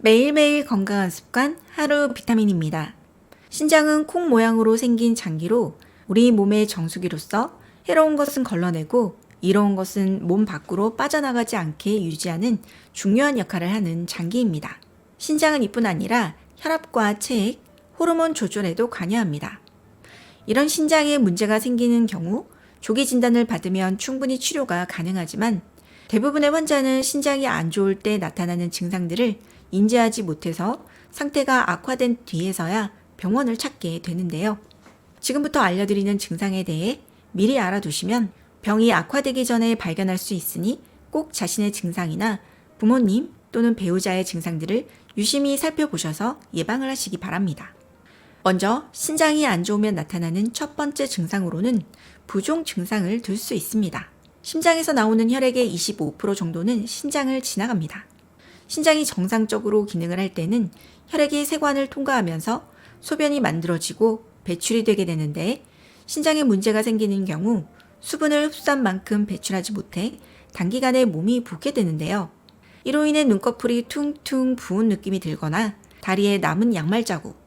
매일매일 건강한 습관 하루 비타민입니다. 신장은 콩 모양으로 생긴 장기로 우리 몸의 정수기로서 해로운 것은 걸러내고 이로운 것은 몸 밖으로 빠져나가지 않게 유지하는 중요한 역할을 하는 장기입니다. 신장은 이뿐 아니라 혈압과 체액, 호르몬 조절에도 관여합니다. 이런 신장에 문제가 생기는 경우 조기 진단을 받으면 충분히 치료가 가능하지만 대부분의 환자는 신장이 안 좋을 때 나타나는 증상들을 인지하지 못해서 상태가 악화된 뒤에서야 병원을 찾게 되는데요. 지금부터 알려드리는 증상에 대해 미리 알아두시면 병이 악화되기 전에 발견할 수 있으니 꼭 자신의 증상이나 부모님 또는 배우자의 증상들을 유심히 살펴보셔서 예방을 하시기 바랍니다. 먼저 신장이 안 좋으면 나타나는 첫 번째 증상으로는 부종 증상을 들 수 있습니다. 심장에서 나오는 혈액의 25% 정도는 신장을 지나갑니다. 신장이 정상적으로 기능을 할 때는 혈액이 세관을 통과하면서 소변이 만들어지고 배출이 되게 되는데 신장에 문제가 생기는 경우 수분을 흡수한 만큼 배출하지 못해 단기간에 몸이 붓게 되는데요. 이로 인해 눈꺼풀이 퉁퉁 부은 느낌이 들거나 다리에 남은 양말 자국,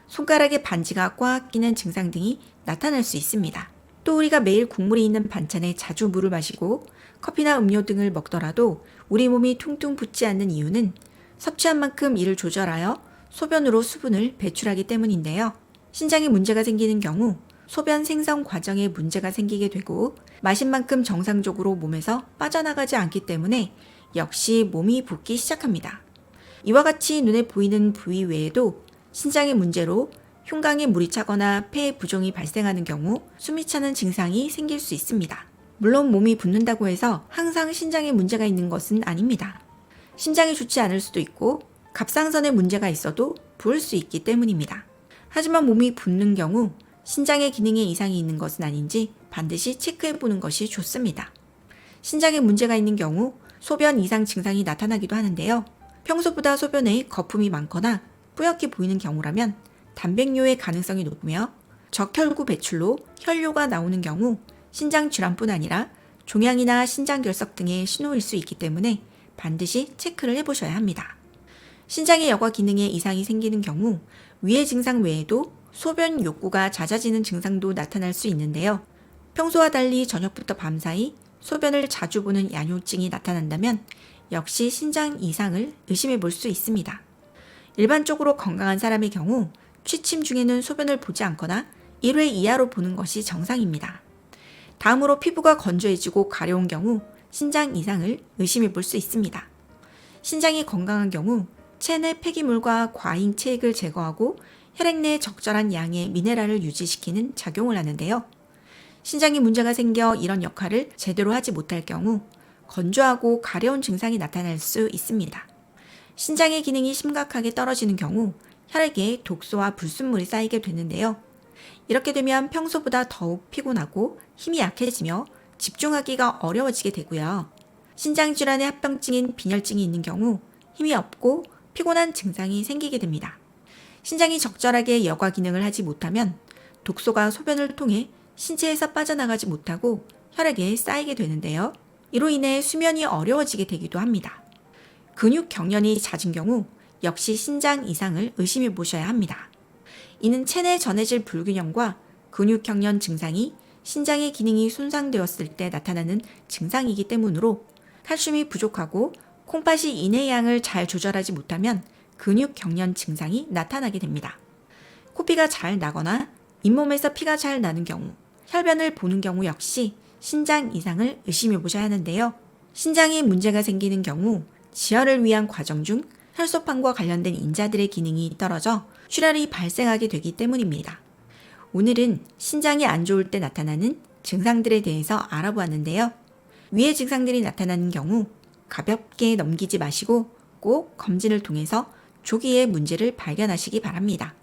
손가락에 반지가 꽉 끼는 증상 등이 나타날 수 있습니다. 또 우리가 매일 국물이 있는 반찬에 자주 물을 마시고 커피나 음료 등을 먹더라도 우리 몸이 퉁퉁 붓지 않는 이유는 섭취한 만큼 이를 조절하여 소변으로 수분을 배출하기 때문인데요. 신장에 문제가 생기는 경우 소변 생성 과정에 문제가 생기게 되고 마신 만큼 정상적으로 몸에서 빠져나가지 않기 때문에 역시 몸이 붓기 시작합니다. 이와 같이 눈에 보이는 부위 외에도 신장의 문제로 흉곽에 물이 차거나 폐 부종이 발생하는 경우 숨이 차는 증상이 생길 수 있습니다. 물론 몸이 붓는다고 해서 항상 신장에 문제가 있는 것은 아닙니다. 심장이 좋지 않을 수도 있고 갑상선에 문제가 있어도 부을 수 있기 때문입니다. 하지만 몸이 붓는 경우 신장의 기능에 이상이 있는 것은 아닌지 반드시 체크해보는 것이 좋습니다. 신장에 문제가 있는 경우 소변 이상 증상이 나타나기도 하는데요. 평소보다 소변에 거품이 많거나 뿌옇게 보이는 경우라면 단백뇨의 가능성이 높으며 적혈구 배출로 혈뇨가 나오는 경우 신장 질환뿐 아니라 종양이나 신장결석 등의 신호일 수 있기 때문에 반드시 체크를 해보셔야 합니다. 신장의 여과 기능에 이상이 생기는 경우 위의 증상 외에도 소변 욕구가 잦아지는 증상도 나타날 수 있는데요. 평소와 달리 저녁부터 밤 사이 소변을 자주 보는 양요증이 나타난다면 역시 신장 이상을 의심해 볼 수 있습니다. 일반적으로 건강한 사람의 경우 취침 중에는 소변을 보지 않거나 1회 이하로 보는 것이 정상입니다. 다음으로 피부가 건조해지고 가려운 경우 신장 이상을 의심해 볼 수 있습니다. 신장이 건강한 경우 체내 폐기물과 과잉 체액을 제거하고 혈액 내 적절한 양의 미네랄을 유지시키는 작용을 하는데요. 신장에 문제가 생겨 이런 역할을 제대로 하지 못할 경우 건조하고 가려운 증상이 나타날 수 있습니다. 신장의 기능이 심각하게 떨어지는 경우 혈액에 독소와 불순물이 쌓이게 되는데요. 이렇게 되면 평소보다 더욱 피곤하고 힘이 약해지며 집중하기가 어려워지게 되고요. 신장질환의 합병증인 빈혈증이 있는 경우 힘이 없고 피곤한 증상이 생기게 됩니다. 신장이 적절하게 여과 기능을 하지 못하면 독소가 소변을 통해 신체에서 빠져나가지 못하고 혈액에 쌓이게 되는데요. 이로 인해 수면이 어려워지게 되기도 합니다. 근육 경련이 잦은 경우 역시 신장 이상을 의심해 보셔야 합니다. 이는 체내 전해질 불균형과 근육 경련 증상이 신장의 기능이 손상되었을 때 나타나는 증상이기 때문으로 칼슘이 부족하고 콩팥이 인의 양을 잘 조절하지 못하면 근육 경련 증상이 나타나게 됩니다. 코피가 잘 나거나 잇몸에서 피가 잘 나는 경우, 혈변을 보는 경우 역시 신장 이상을 의심해 보셔야 하는데요. 신장에 문제가 생기는 경우 지혈을 위한 과정 중 혈소판과 관련된 인자들의 기능이 떨어져 출혈이 발생하게 되기 때문입니다. 오늘은 신장이 안 좋을 때 나타나는 증상들에 대해서 알아보았는데요. 위의 증상들이 나타나는 경우 가볍게 넘기지 마시고 꼭 검진을 통해서 조기에 문제를 발견하시기 바랍니다.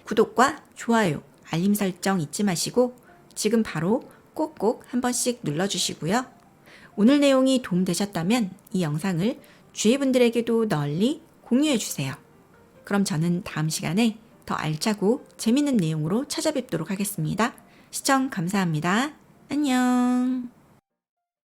구독과 좋아요, 알림 설정 잊지 마시고 지금 바로 꼭꼭 한 번씩 눌러주시고요. 오늘 내용이 도움되셨다면 이 영상을 주위 분들에게도 널리 공유해주세요. 그럼 저는 다음 시간에 더 알차고 재밌는 내용으로 찾아뵙도록 하겠습니다. 시청 감사합니다. 안녕.